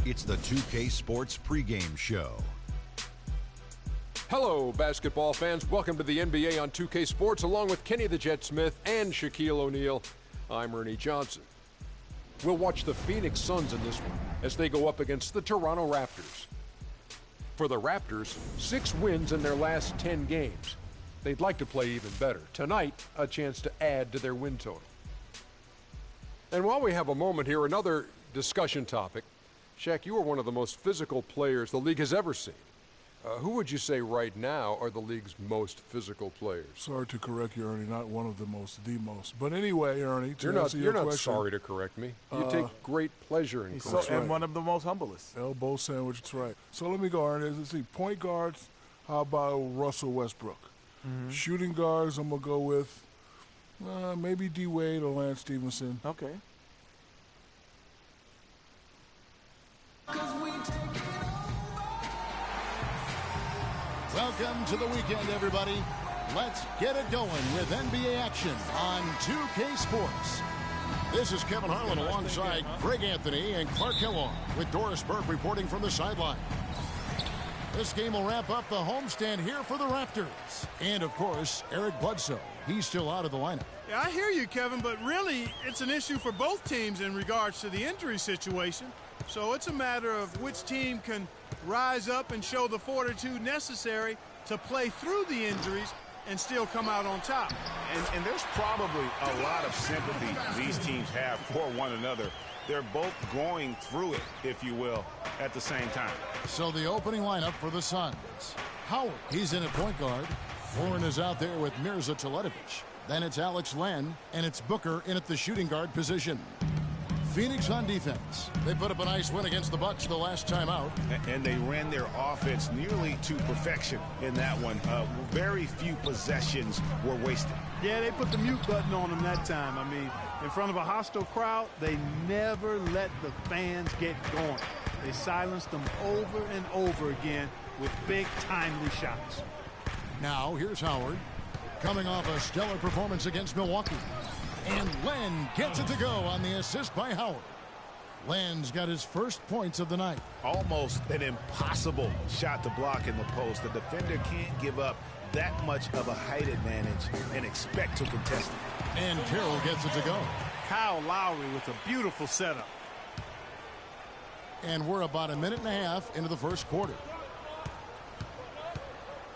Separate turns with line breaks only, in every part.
It's the 2K Sports pregame show.
Hello, basketball fans. Welcome to the NBA on 2K Sports, along with Kenny the Jet Smith and Shaquille O'Neal. I'm Ernie Johnson. We'll watch the Phoenix Suns in this one as they go up against the Toronto Raptors. For the Raptors, 6 wins in their last 10 games. They'd like to play even better. Tonight, a chance to add to their win total. And while we have a moment here, another discussion topic. Shaq, you are one of the most physical players the league has ever seen. Who would you say right now are the league's most physical players?
Sorry to correct you, Ernie. Not one of the most, the most. But anyway, Ernie, to answer
you're
your
not
question,
sorry to correct me. You take great pleasure in correcting.
And one of the most humblest.
elbow sandwich, that's right. So let me go, Ernie. Let's see. Point guards, how about Russell Westbrook? Shooting guards, I'm going to go with maybe D. Wade or Lance Stevenson.
Okay.
Welcome to the weekend, everybody. Let's get it going with NBA action on 2K Sports. This is Kevin Harlan alongside Greg Anthony and Clark Kellogg with Doris Burke reporting from the sideline. This game will wrap up the homestand here for the Raptors. And, of course, Eric Bledsoe. He's still out of the lineup.
Yeah, I hear you, Kevin, but really it's an issue for both teams in regards to the injury situation. So it's a matter of which team can rise up and show the fortitude necessary to play through the injuries and still come out on top.
And there's probably a lot of sympathy these teams have for one another. They're both going through it, if you will, at the same time.
So the opening lineup for the Suns. Howard, he's in at point guard. Warren is out there with Mirza Teletovic. Then it's Alex Len, and it's Booker in at the shooting guard position. Phoenix on defense. They put up a nice win against the Bucks the last time out.
And they ran their offense nearly to perfection in that one. Very few possessions were wasted.
Yeah, they put the mute button on them that time. I mean, in front of a hostile crowd, they never let the fans get going. They silenced them over and over again with big, timely shots.
Now, here's Howard, coming off a stellar performance against Milwaukee. And Len gets it to go on the assist by Howard. Len's got his first points of the night.
Almost an impossible shot to block in the post. The defender can't give up that much of a height advantage and expect to contest it.
And Carroll gets it to go.
Kyle Lowry with a beautiful setup.
And we're about a minute and a half into the first quarter.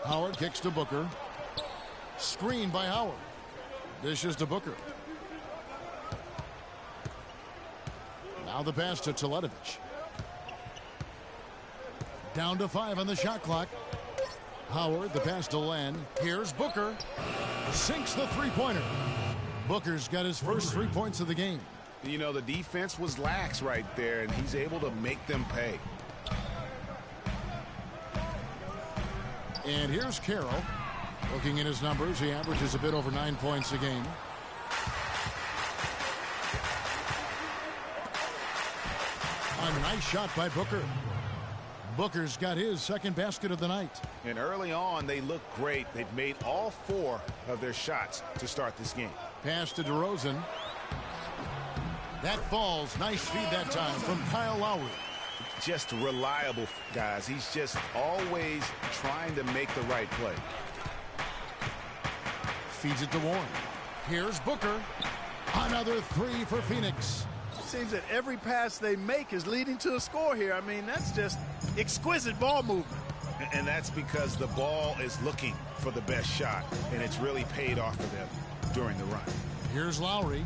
Howard kicks to Booker. Screen by Howard. Dishes to Booker. Now the pass to Teletovic. Down to 5 on the shot clock. Howard, the pass to Len. Here's Booker. Sinks the three-pointer. Booker's got his first 3 points of the game.
You know, the defense was lax right there, and he's able to make them pay.
And here's Carroll. Looking at his numbers, he averages a bit over 9 points a game. A nice shot by Booker. Booker's got his second basket of the night.
And early on, they look great. They've made all 4 of their shots to start this game.
Pass to DeRozan. That falls. Nice feed that time from Kyle Lowry.
Just reliable, guys. He's just always trying to make the right play.
Feeds it to Warren. Here's Booker. Another 3 for Phoenix.
Seems that every pass they make is leading to a score here. I mean, that's just exquisite ball movement.
And that's because the ball is looking for the best shot, and it's really paid off for them during the run.
Here's Lowry.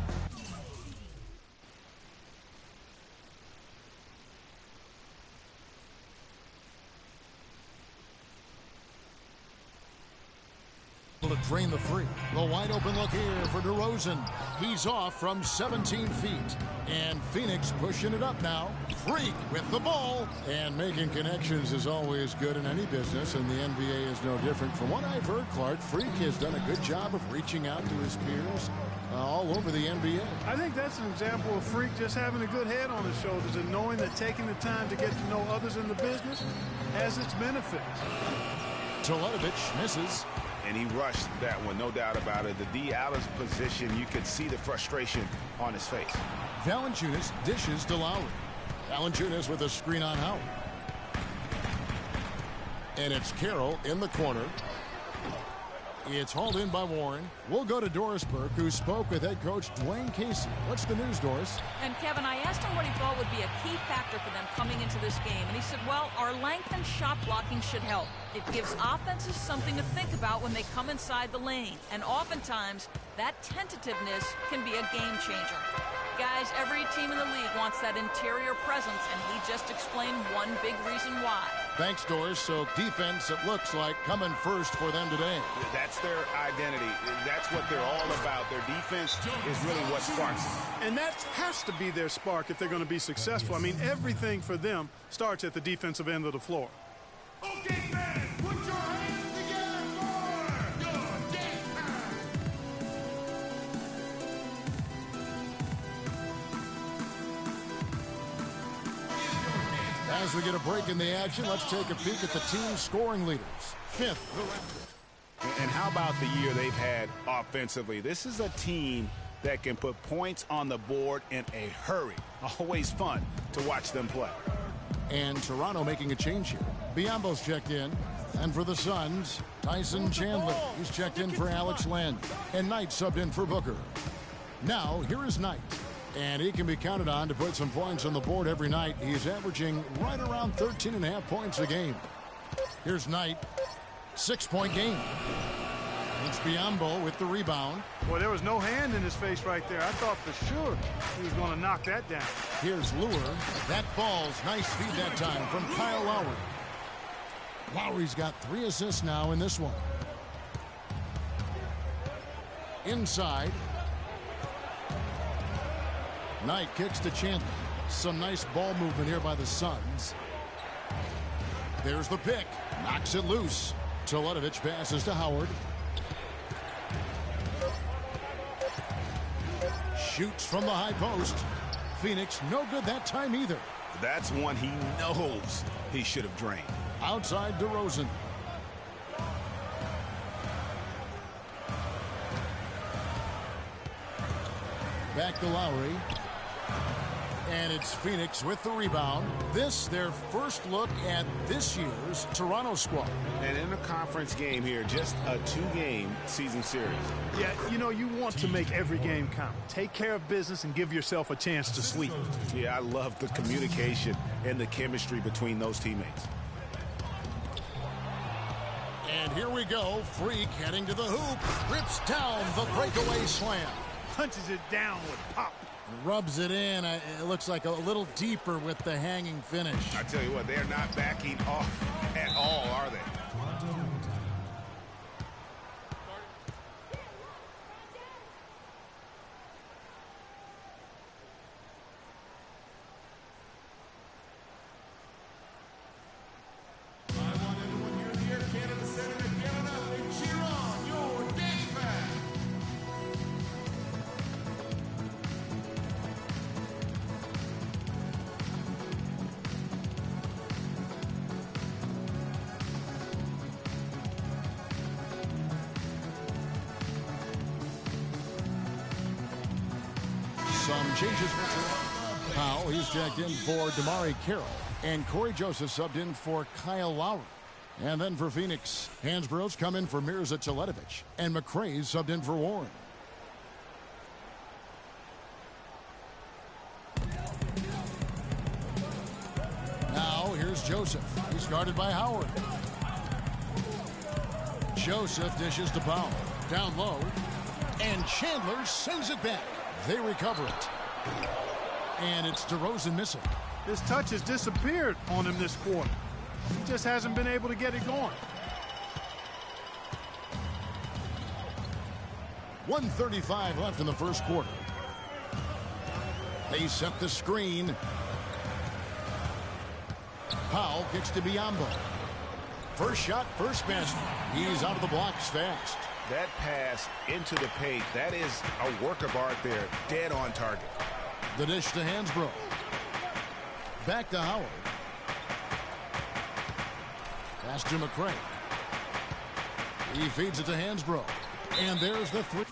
To drain the free. The wide open look here for DeRozan. He's off from 17 feet. And Phoenix pushing it up now. Freak with the ball. And making connections is always good in any business, and the NBA is no different. From what I've heard, Clark, Freak has done a good job of reaching out to his peers all over the NBA.
I think that's an example of Freak just having a good head on his shoulders and knowing that taking the time to get to know others in the business has its benefits.
Teletovic misses.
And he rushed that one, no doubt about it. The D out of position, you could see the frustration on his face.
Valanciunas dishes to Lowry. Valanciunas with a screen on Howard. And it's Carroll in the corner. It's hauled in by Warren. We'll go to Doris Burke, who spoke with head coach Dwayne Casey. What's the news, Doris?
And Kevin, I asked him what he thought would be a key factor for them coming into this game. And he said, well, our length and shot blocking should help. It gives offenses something to think about when they come inside the lane. And oftentimes, that tentativeness can be a game changer. Guys, every team in the league wants that interior presence, and he just explained one big reason why.
Thanks, Doris. So defense, it looks like, coming first for them today.
That's their identity. That's what they're all about. Their defense is really what sparks them.
And that has to be their spark if they're going to be successful. I mean, everything for them starts at the defensive end of the floor.
Okay, fans, put your hands together for your dance time.
As we get a break in the action, let's take a peek at the team's scoring leaders. Fifth, the Raptors.
And how about the year they've had offensively? This is a team that can put points on the board in a hurry. Always fun to watch them play.
And Toronto making a change here. Biyombo's checked in. And for the Suns, Tyson Chandler. He's checked in for Alex Len. And Knight subbed in for Booker. Now, here is Knight. And he can be counted on to put some points on the board every night. He's averaging right around 13.5 points a game. Here's Knight. 6-point game. It's Biyombo with the rebound.
Boy, there was no hand in his face right there. I thought for sure he was going to knock that down.
Here's Lure. That falls. Nice feed that time from Kyle Lowry. Lowry's got 3 assists now in this one. Inside. Knight kicks to Chandler. Some nice ball movement here by the Suns. There's the pick. Knocks it loose. Teletovic passes to Howard. Shoots from the high post. Phoenix no good that time either.
That's one he knows he should have drained.
Outside DeRozan. Back to Lowry. And it's Phoenix with the rebound. This, their first look at this year's Toronto squad.
And in a conference game here, just a 2-game season series.
Yeah, you know, you want to make every game count. Take care of business and give yourself a chance to sweep.
Yeah, I love the communication and the chemistry between those teammates.
And here we go. Freak heading to the hoop. Rips down the breakaway slam.
Punches it down with pop.
Rubs it in. It looks like a little deeper with the hanging finish.
I tell you what, they're not backing off at all, are they?
Some changes for Toronto. Powell, he's checked in for DeMarre Carroll. And Corey Joseph subbed in for Kyle Lowry. And then for Phoenix, Hansborough's come in for Mirza Teletovic. And McRae's subbed in for Warren. Now here's Joseph. He's guarded by Howard. Joseph dishes to Powell. Down low. And Chandler sends it back. They recover it. And it's DeRozan missing.
His touch has disappeared on him this quarter. He just hasn't been able to get it going.
1:35 left in the first quarter. They set the screen. Powell kicks to Biyombo. First shot, first basket. He's out of the blocks fast.
That pass into the paint, that is a work of art there. Dead on target.
The dish to Hansbrough. Back to Howard. Pass to McRae. He feeds it to Hansbrough. And there's the three.